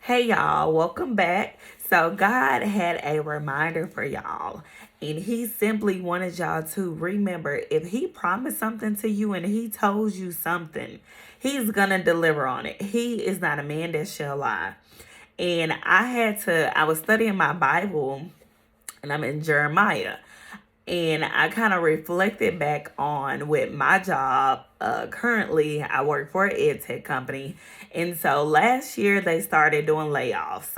Hey y'all, welcome back. So, God had a reminder for y'all, and He simply wanted y'all to remember if He promised something to you and He told you something, He's gonna deliver on it. He is not a man that shall lie. And I was studying my Bible, and I'm in Jeremiah. And I kind of reflected back on with my job. Currently, I work for an ed tech company, and so last year they started doing layoffs.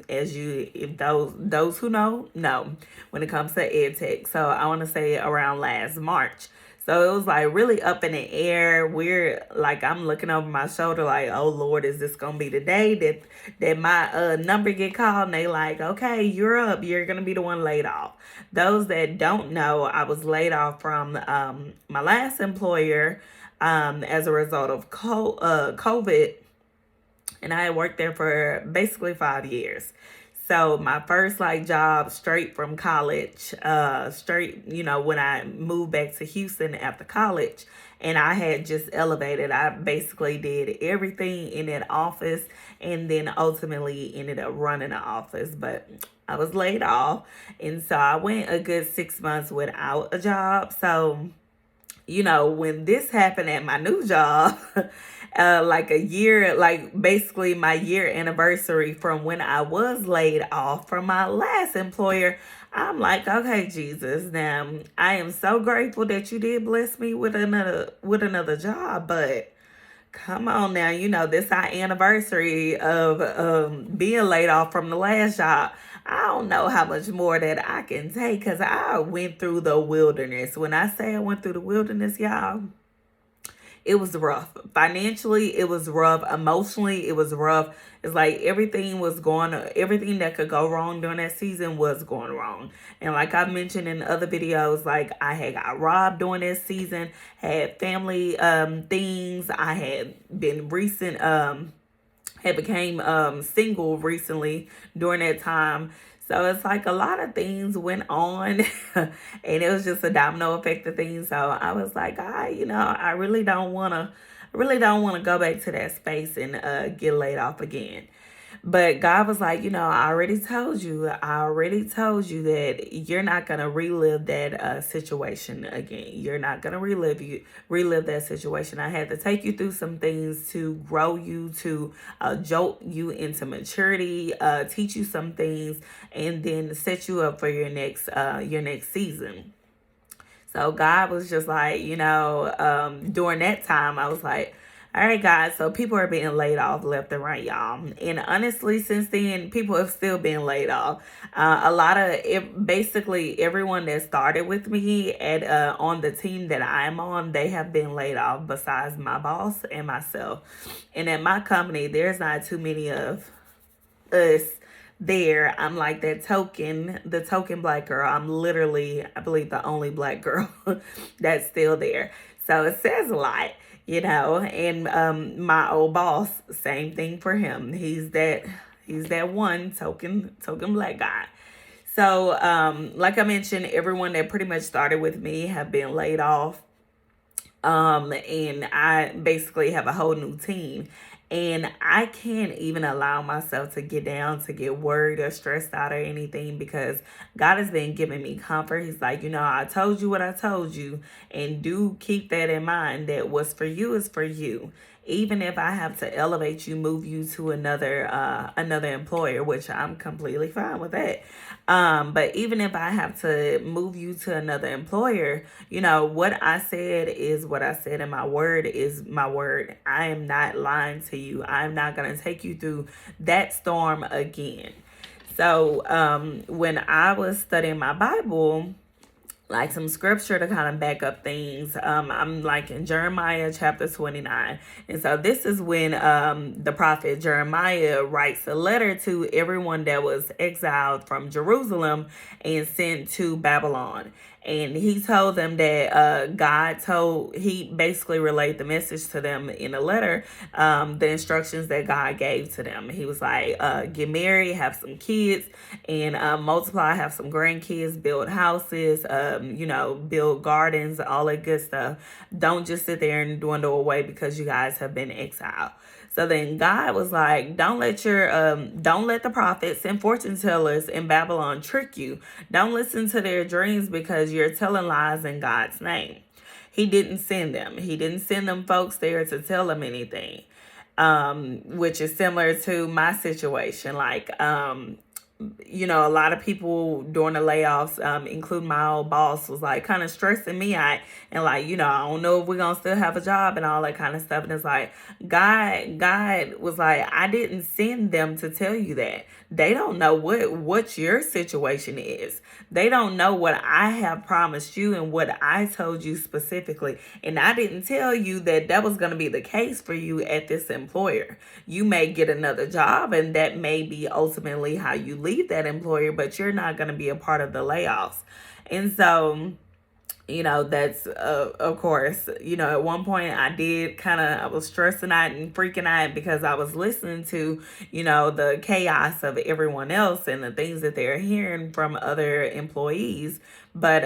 As you, if those who know when it comes to ed tech. So I want to say around last March. So it was like really up in the air. We're like, I'm looking over my shoulder, like, oh Lord, is this gonna be the day that my number get called? And they like, okay, you're up. You're gonna be the one laid off. Those that don't know, I was laid off from my last employer as a result of COVID, and I had worked there for basically 5 years. So my first like job straight from college, straight, when I moved back to Houston after college, and I had just elevated. I basically did everything in that office, and then ultimately ended up running the office. But I was laid off, and so I went a good 6 months without a job. So when this happened at my new job, like a year, like basically my year anniversary from when I was laid off from my last employer, I'm like, okay, Jesus, now I am so grateful that you did bless me with another job, but come on now, this our anniversary of being laid off from the last job. I don't know how much more that I can take because I went through the wilderness. When I say I went through the wilderness, y'all, it was rough. Financially, it was rough. Emotionally, it was rough. It's like everything that could go wrong during that season was going wrong. And like I mentioned in other videos, like I had got robbed during that season, had family things. I had been had became single recently during that time. So it's like a lot of things went on and it was just a domino effect of things. So I was like, I really don't want to go back to that space and get laid off again. But God was like, I already told you that you're not gonna relive that situation again. You're not gonna relive that situation. I had to take you through some things to grow you, to jolt you into maturity, teach you some things, and then set you up for your next season. So God was just like, during that time, I was like, all right, guys, so people are being laid off left and right, y'all. And honestly, since then, people have still been laid off. A lot of it, basically everyone that started with me at on the team that I'm on, they have been laid off besides my boss and myself. And at my company, there's not too many of us there. I'm like the token black girl. I'm literally, I believe, the only black girl that's still there. So it says a lot, And my old boss, same thing for him. He's that one token black guy. So like I mentioned, everyone that pretty much started with me have been laid off. And I basically have a whole new team. And I can't even allow myself to get down, to get worried or stressed out or anything because God has been giving me comfort. He's like, I told you what I told you. And do keep that in mind that what's for you is for you. Even if I have to elevate you, move you to another employer, which I'm completely fine with that. But even if I have to move you to another employer, what I said is what I said, and my word is my word. I am not lying to you. I'm not going to take you through that storm again. So when I was studying my Bible, like some scripture to kind of back up things. I'm like in Jeremiah chapter 29. And so this is when the prophet Jeremiah writes a letter to everyone that was exiled from Jerusalem and sent to Babylon. And he told them that he basically relayed the message to them in a letter, the instructions that God gave to them. He was like, get married, have some kids, and multiply, have some grandkids, build houses, build gardens, all that good stuff. Don't just sit there and dwindle away because you guys have been exiled. So then God was like, don't let the prophets and fortune tellers in Babylon trick you. Don't listen to their dreams because you're telling lies in God's name. He didn't send them. He didn't send them folks there to tell them anything. Which is similar to my situation. Like, a lot of people during the layoffs, including my old boss, was like kind of stressing me out and like, I don't know if we're gonna still have a job and all that kind of stuff. And it's like God was like, I didn't send them to tell you that. They don't know what your situation is. They don't know what I have promised you and what I told you specifically. And I didn't tell you that was going to be the case for you at this employer. You may get another job and that may be ultimately how you leave that employer, but you're not going to be a part of the layoffs. And so, that's, of course, at one point I was stressing out and freaking out because I was listening to, the chaos of everyone else and the things that they're hearing from other employees. But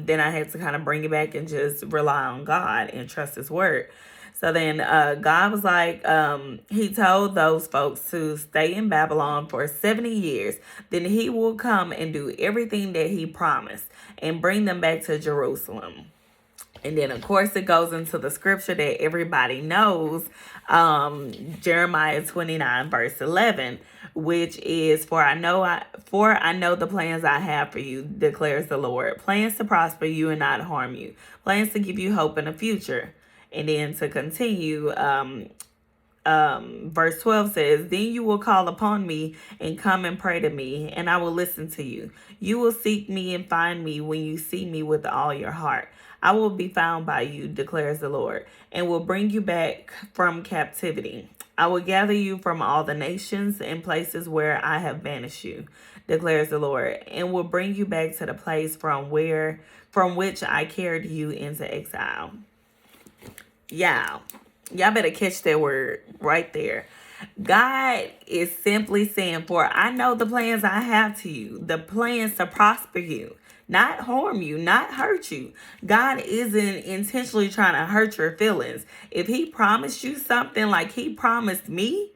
then I had to kind of bring it back and just rely on God and trust his word. So then God was like, he told those folks to stay in Babylon for 70 years. Then he will come and do everything that he promised and bring them back to Jerusalem. And then, of course, it goes into the scripture that everybody knows, Jeremiah 29, verse 11, which is, For I know the plans I have for you, declares the Lord. Plans to prosper you and not harm you. Plans to give you hope in the future. And then to continue, verse 12 says, Then you will call upon me and come and pray to me, and I will listen to you. You will seek me and find me when you see me with all your heart. I will be found by you, declares the Lord, and will bring you back from captivity. I will gather you from all the nations and places where I have banished you, declares the Lord, and will bring you back to the place from which I carried you into exile. Y'all better catch that word right there. God is simply saying, For I know the plans I have to you, the plans to prosper you, not harm you, not hurt you. God isn't intentionally trying to hurt your feelings. If he promised you something like he promised me,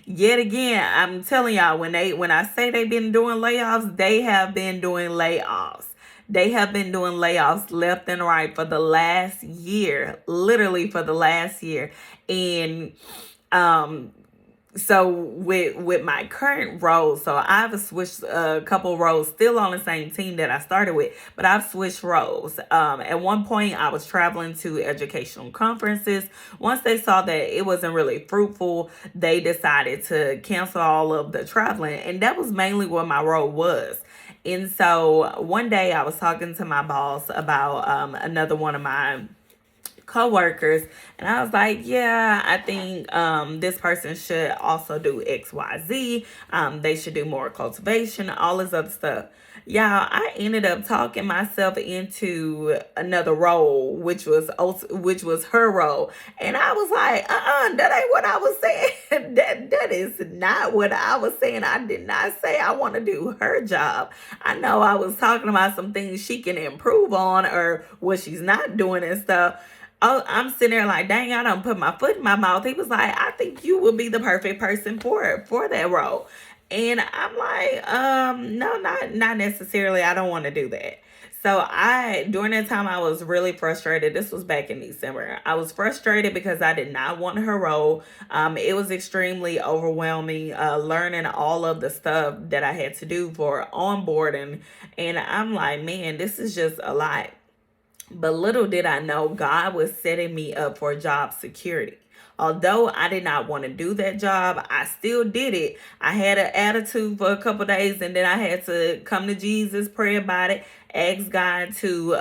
yet again, I'm telling y'all, when I say they've been doing layoffs, they have been doing layoffs. They have been doing layoffs left and right for the last year, literally for the last year. And so with my current role, so I've switched a couple roles, still on the same team that I started with, but I've switched roles. At one point, I was traveling to educational conferences. Once they saw that it wasn't really fruitful, they decided to cancel all of the traveling. And that was mainly what my role was. And so one day I was talking to my boss about another one of my coworkers, and I was like, yeah, I think this person should also do XYZ. They should do more cultivation, all this other stuff. Y'all, I ended up talking myself into another role, which was her role. And I was like, that ain't what I was saying. that is not what I was saying. I did not say I want to do her job. I know I was talking about some things she can improve on or what she's not doing and stuff. Oh, I'm sitting there like, dang, I don't put my foot in my mouth. He was like, I think you would be the perfect person for that role. And I'm like, no, not necessarily. I don't want to do that. So during that time, I was really frustrated. This was back in December. I was frustrated because I did not want her role. It was extremely overwhelming, learning all of the stuff that I had to do for onboarding. And I'm like, man, this is just a lot. But little did I know, God was setting me up for job security. Although I did not want to do that job, I still did it. I had an attitude for a couple days, and then I had to come to Jesus, pray about it, ask God to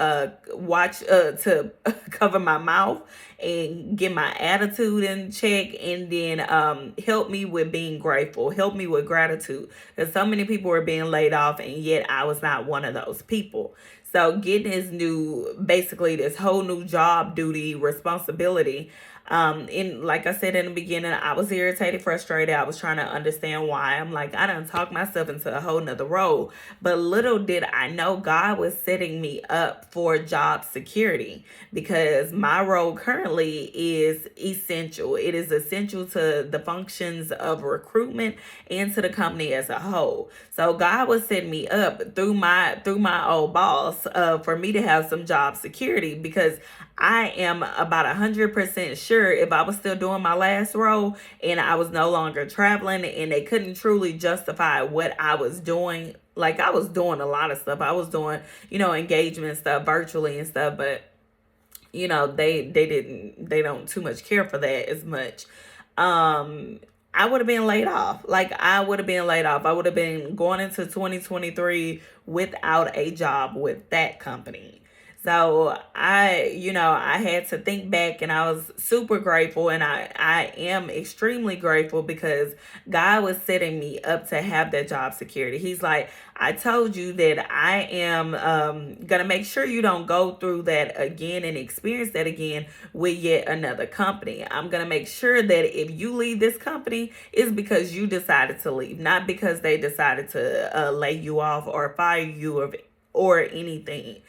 to cover my mouth and get my attitude in check, and then help me with being grateful, help me with gratitude. Because so many people were being laid off, and yet I was not one of those people. So getting this whole new job duty responsibility, In like I said in the beginning, I was irritated, frustrated. I was trying to understand why. I'm like, I done talked myself into a whole nother role. But little did I know God was setting me up for job security, because my role currently is essential. It is essential to the functions of recruitment and to the company as a whole. So God was setting me up through my old boss, for me to have some job security, because I am about 100% sure if I was still doing my last role and I was no longer traveling and they couldn't truly justify what I was doing. Like, I was doing a lot of stuff. I was doing, engagement stuff virtually and stuff, but they don't too much care for that as much. I would have been laid off. Like, I would have been laid off. I would have been going into 2023 without a job with that company. So I had to think back, and I was super grateful, and I am extremely grateful, because God was setting me up to have that job security. He's like, I told you that I am gonna make sure you don't go through that again and experience that again with yet another company. I'm gonna make sure that if you leave this company, it's because you decided to leave, not because they decided to lay you off or fire you or anything.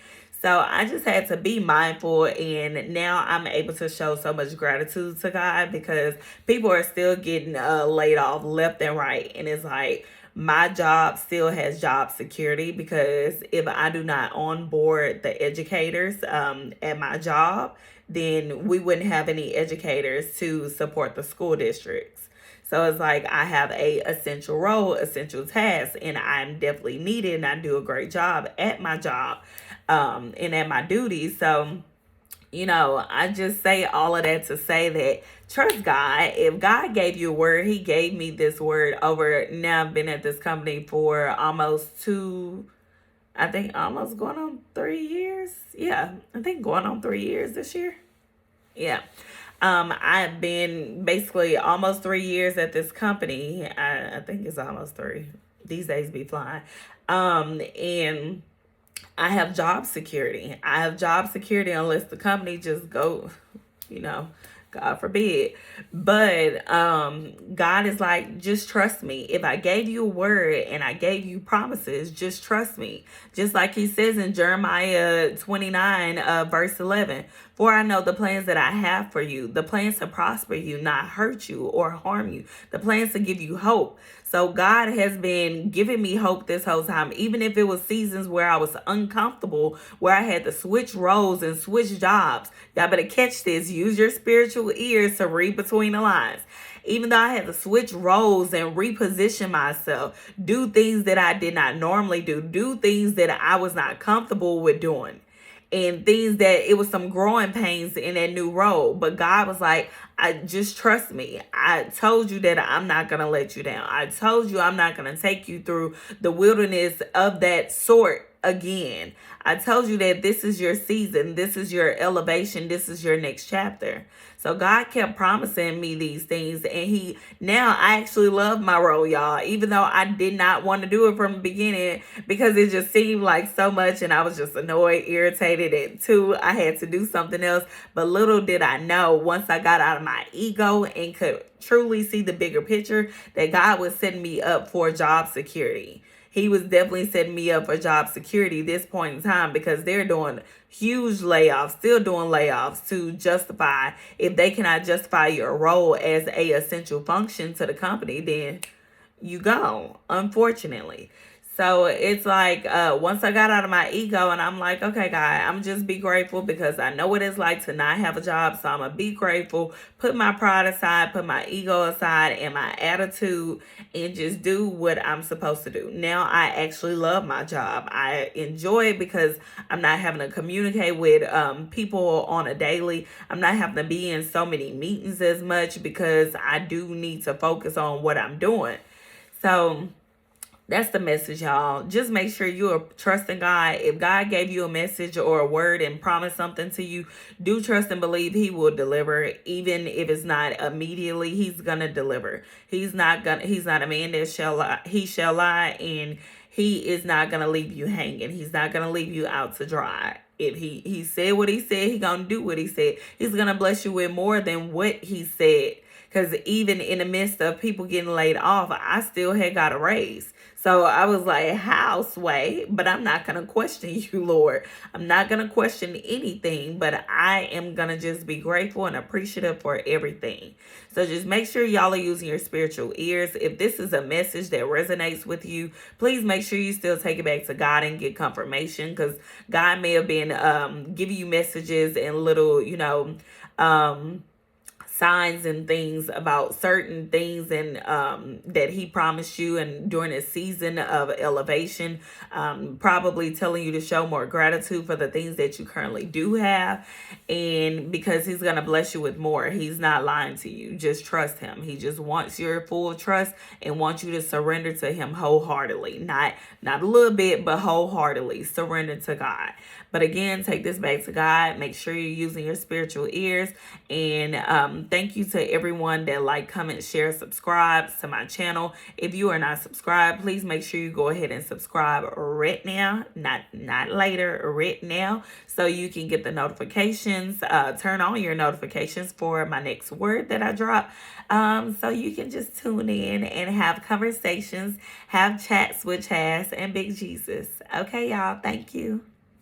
So I just had to be mindful, and now I'm able to show so much gratitude to God, because people are still getting laid off left and right. And it's like, my job still has job security, because if I do not onboard the educators at my job, then we wouldn't have any educators to support the school districts. So it's like, I have a essential role, essential task, and I'm definitely needed, and I do a great job at my job, and at my duties. So, I just say all of that to say that trust God. If God gave you a word, He gave me this word over. Now I've been at this company for I think almost going on 3 years. Yeah, I think going on 3 years this year. Yeah. I've been basically almost 3 years at this company. I think it's almost three. These days be flying. And I have job security. I have job security unless the company just go, you know, God forbid. But God is like, just trust me. If I gave you a word and I gave you promises, just trust me. Just like He says in Jeremiah 29, verse 11, for I know the plans that I have for you, the plans to prosper you, not hurt you or harm you, the plans to give you hope. So God has been giving me hope this whole time, even if it was seasons where I was uncomfortable, where I had to switch roles and switch jobs. Y'all better catch this. Use your spiritual ears to read between the lines. Even though I had to switch roles and reposition myself, do things that I did not normally do things that I was not comfortable with doing, and things that it was some growing pains in that new role. But God was like, I just trust me. I told you that I'm not going to let you down. I told you I'm not going to take you through the wilderness of that sort again. I told you that this is your season. This is your elevation. This is your next chapter. So God kept promising me these things, and now I actually love my role, y'all, even though I did not want to do it from the beginning, because it just seemed like so much, and I was just annoyed, irritated, and I had to do something else. But little did I know, once I got out of my ego and could truly see the bigger picture, that God was setting me up for job security. He was definitely setting me up for job security this point in time, because they're doing huge layoffs, still doing layoffs to justify. If they cannot justify your role as a essential function to the company, then you go, unfortunately. So it's like, once I got out of my ego, and I'm like, okay, God, I'm just be grateful, because I know what it's like to not have a job. So I'm going to be grateful, put my pride aside, put my ego aside, and my attitude, and just do what I'm supposed to do. Now I actually love my job. I enjoy it, because I'm not having to communicate with people on a daily. I'm not having to be in so many meetings as much, because I do need to focus on what I'm doing. So that's the message, y'all. Just make sure you are trusting God. If God gave you a message or a word and promised something to you, do trust and believe He will deliver. Even if it's not immediately, He's gonna deliver. He's not a man that shall lie. He shall lie, and He is not gonna leave you hanging. He's not gonna leave you out to dry. If he said what he said, he gonna do what he said. He's gonna bless you with more than what he said. Because even in the midst of people getting laid off, I still had got a raise. So I was like, how, Sway? But I'm not going to question you, Lord. I'm not going to question anything, but I am going to just be grateful and appreciative for everything. So just make sure y'all are using your spiritual ears. If this is a message that resonates with you, please make sure you still take it back to God and get confirmation, because God may have been giving you messages and little, signs and things about certain things, and that he promised you, and during a season of elevation, probably telling you to show more gratitude for the things that you currently do have, and because he's going to bless you with more. He's not lying to you. Just trust him. He just wants your full trust and wants you to surrender to him wholeheartedly, not a little bit, but wholeheartedly surrender to God. But again, take this back to God. Make sure you're using your spiritual ears. And thank you to everyone that like, comment, share, subscribes to my channel. If you are not subscribed, please make sure you go ahead and subscribe right now, not later, right now, so you can get the notifications. Turn on your notifications for my next word that I drop. So you can just tune in and have conversations, have chats with Chaz and Big Jesus. Okay, y'all. Thank you.